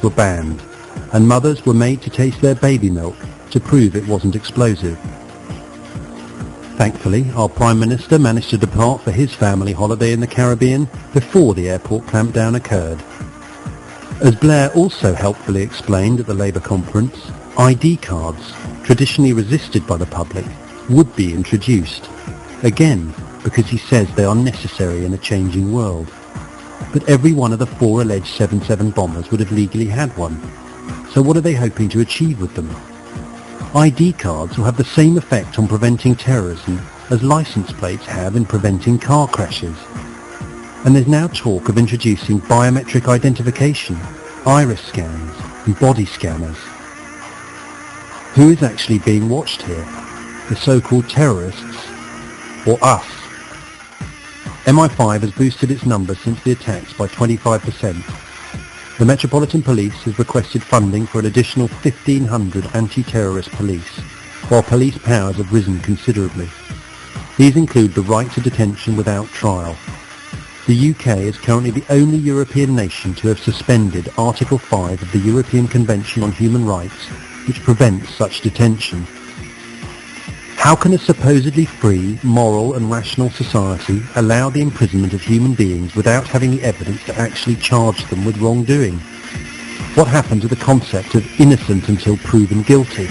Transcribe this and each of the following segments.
were banned, and mothers were made to taste their baby milk to prove it wasn't explosive. Thankfully, our Prime Minister managed to depart for his family holiday in the Caribbean before the airport clampdown occurred. As Blair also helpfully explained at the Labour conference, ID cards, traditionally resisted by the public, would be introduced. Again, because he says they are necessary in a changing world. But every one of the 4 alleged 7/7 bombers would have legally had one. So what are they hoping to achieve with them? ID cards will have the same effect on preventing terrorism as license plates have in preventing car crashes. And there's now talk of introducing biometric identification, iris scans and body scanners. Who is actually being watched here? The so-called terrorists or us? MI5 has boosted its numbers since the attacks by 25%. The Metropolitan Police has requested funding for an additional 1,500 anti-terrorist police, while police powers have risen considerably. These include the right to detention without trial. The UK is currently the only European nation to have suspended Article 5 of the European Convention on Human Rights, which prevents such detention. How can a supposedly free, moral and rational society allow the imprisonment of human beings without having the evidence to actually charge them with wrongdoing? What happened to the concept of innocent until proven guilty?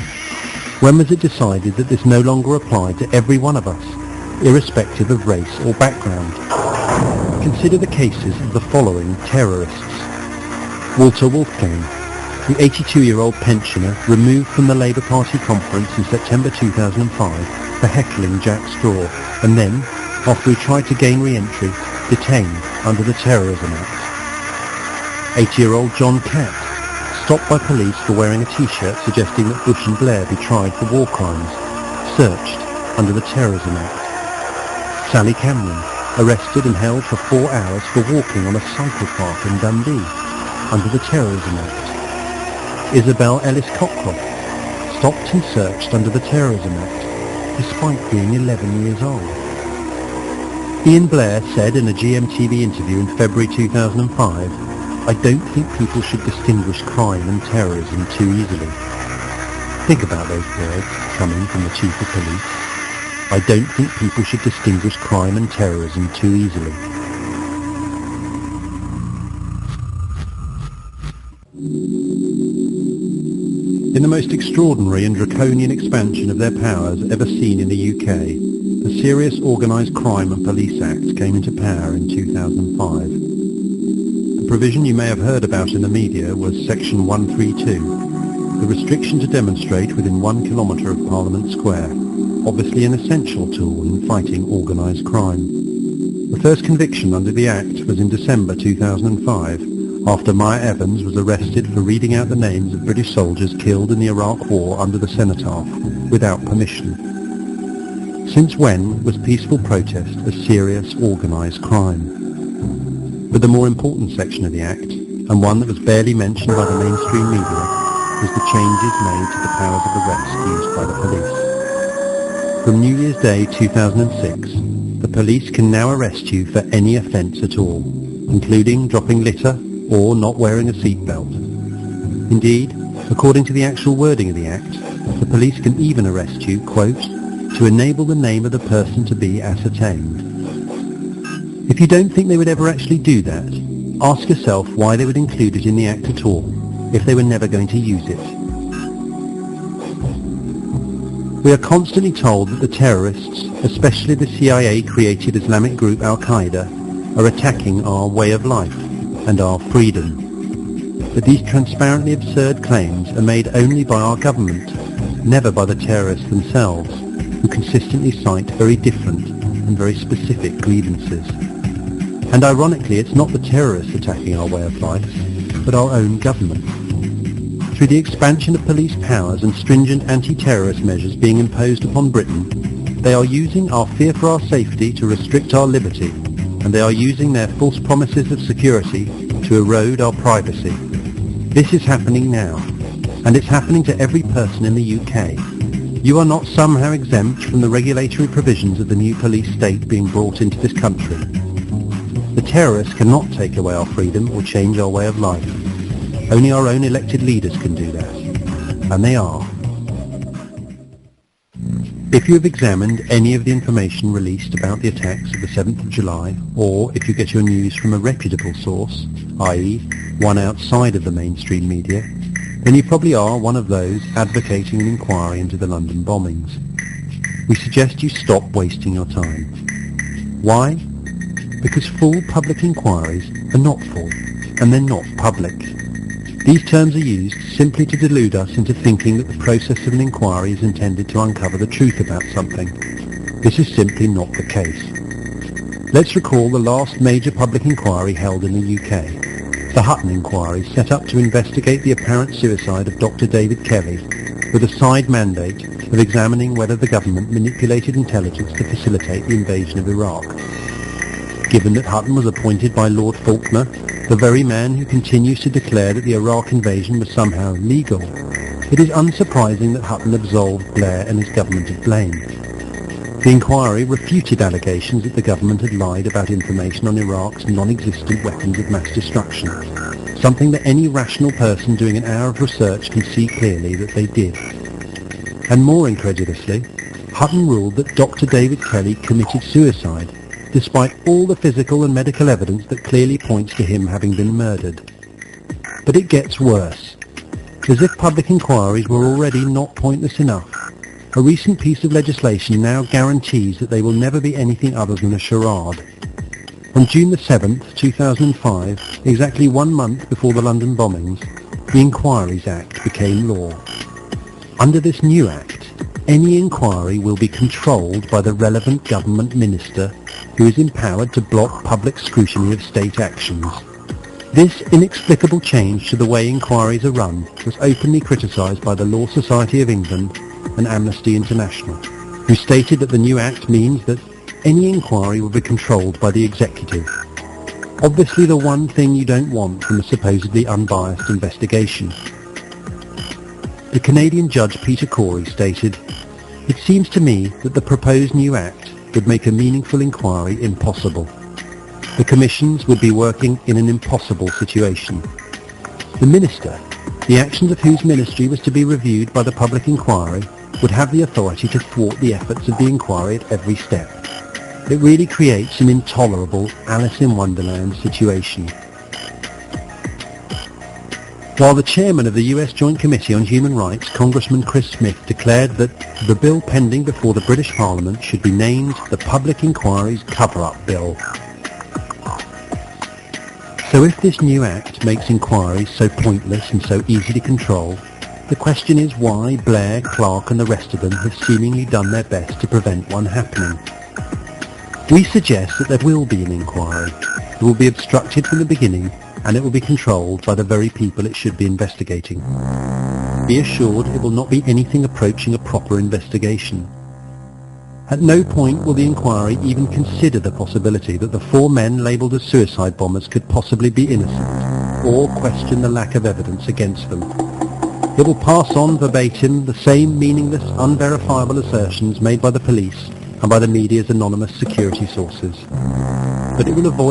When was it decided that this no longer applied to every one of us, irrespective of race or background? Consider the cases of the following terrorists. Walter Wolfgang, the 82-year-old pensioner removed from the Labour Party conference in September 2005 for heckling Jack Straw, and then, after he tried to gain re-entry, detained under the Terrorism Act. 80-year-old John Catt, stopped by police for wearing a T-shirt suggesting that Bush and Blair be tried for war crimes, searched under the Terrorism Act. Sally Cameron, arrested and held for 4 hours for walking on a cycle path in Dundee, under the Terrorism Act. Isabel Ellis Cockcroft, stopped and searched under the Terrorism Act, despite being 11 years old. Ian Blair said in a GMTV interview in February 2005, "I don't think people should distinguish crime and terrorism too easily." Think about those words coming from the Chief of Police. I don't think people should distinguish crime and terrorism too easily. In the most extraordinary and draconian expansion of their powers ever seen in the UK, the Serious Organised Crime and Police Act came into power in 2005. The provision you may have heard about in the media was Section 132, the restriction to demonstrate within 1 kilometre of Parliament Square, obviously an essential tool in fighting organised crime. The first conviction under the Act was in December 2005, after Maya Evans was arrested for reading out the names of British soldiers killed in the Iraq War under the Cenotaph, without permission. Since when was peaceful protest a serious organised crime? But the more important section of the Act, and one that was barely mentioned by the mainstream media, was the changes made to the powers of arrest used by the police. From New Year's Day 2006, the police can now arrest you for any offence at all, including dropping litter, or not wearing a seatbelt. Indeed, according to the actual wording of the Act, the police can even arrest you, quote, to enable the name of the person to be ascertained. If you don't think they would ever actually do that, ask yourself why they would include it in the Act at all, if they were never going to use it. We are constantly told that the terrorists, especially the CIA-created Islamic group Al-Qaeda, are attacking our way of life and our freedom. But these transparently absurd claims are made only by our government, never by the terrorists themselves, who consistently cite very different and very specific grievances. And ironically, it's not the terrorists attacking our way of life, but our own government. Through the expansion of police powers and stringent anti-terrorist measures being imposed upon Britain, they are using our fear for our safety to restrict our liberty, and they are using their false promises of security to erode our privacy. This is happening now, and it's happening to every person in the UK. You are not somehow exempt from the regulatory provisions of the new police state being brought into this country. The terrorists cannot take away our freedom or change our way of life, Only our own elected leaders can do that. And they are. If you have examined any of the information released about the attacks of the 7th of July, or if you get your news from a reputable source, i.e. one outside of the mainstream media, then you probably are one of those advocating an inquiry into the London bombings. We suggest you stop wasting your time. Why? Because full public inquiries are not full, and they're not public. These terms are used simply to delude us into thinking that the process of an inquiry is intended to uncover the truth about something. This is simply not the case. Let's recall the last major public inquiry held in the UK, the Hutton Inquiry, set up to investigate the apparent suicide of Dr. David Kelly, with a side mandate of examining whether the government manipulated intelligence to facilitate the invasion of Iraq. Given that Hutton was appointed by Lord Faulkner, the very man who continues to declare that the Iraq invasion was somehow legal, it is unsurprising that Hutton absolved Blair and his government of blame. The inquiry refuted allegations that the government had lied about information on Iraq's non-existent weapons of mass destruction, something that any rational person doing an hour of research can see clearly that they did. And more incredulously, Hutton ruled that Dr. David Kelly committed suicide, despite all the physical and medical evidence that clearly points to him having been murdered. But it gets worse. As if public inquiries were already not pointless enough, a recent piece of legislation now guarantees that they will never be anything other than a charade. On June the 7th, 2005, exactly 1 month before the London bombings, the Inquiries Act became law. Under this new act, any inquiry will be controlled by the relevant government minister, who is empowered to block public scrutiny of state actions. This inexplicable change to the way inquiries are run was openly criticised by the Law Society of England and Amnesty International, who stated that the new act means that any inquiry will be controlled by the executive. Obviously the one thing you don't want from a supposedly unbiased investigation. The Canadian judge Peter Corey stated, "It seems to me that the proposed new act would make a meaningful inquiry impossible. The commissions would be working in an impossible situation. The minister, the actions of whose ministry was to be reviewed by the public inquiry, would have the authority to thwart the efforts of the inquiry at every step. It really creates an intolerable Alice in Wonderland situation." While the chairman of the US Joint Committee on Human Rights, Congressman Chris Smith, declared that the bill pending before the British Parliament should be named the Public Inquiries Cover-Up Bill. So if this new act makes inquiries so pointless and so easy to control, the question is why Blair, Clark and the rest of them have seemingly done their best to prevent one happening. We suggest that there will be an inquiry. It will be obstructed from the beginning, and it will be controlled by the very people it should be investigating. Be assured it will not be anything approaching a proper investigation. At no point will the inquiry even consider the possibility that the 4 men labelled as suicide bombers could possibly be innocent, or question the lack of evidence against them. It will pass on verbatim the same meaningless, unverifiable assertions made by the police and by the media's anonymous security sources. But it will avoid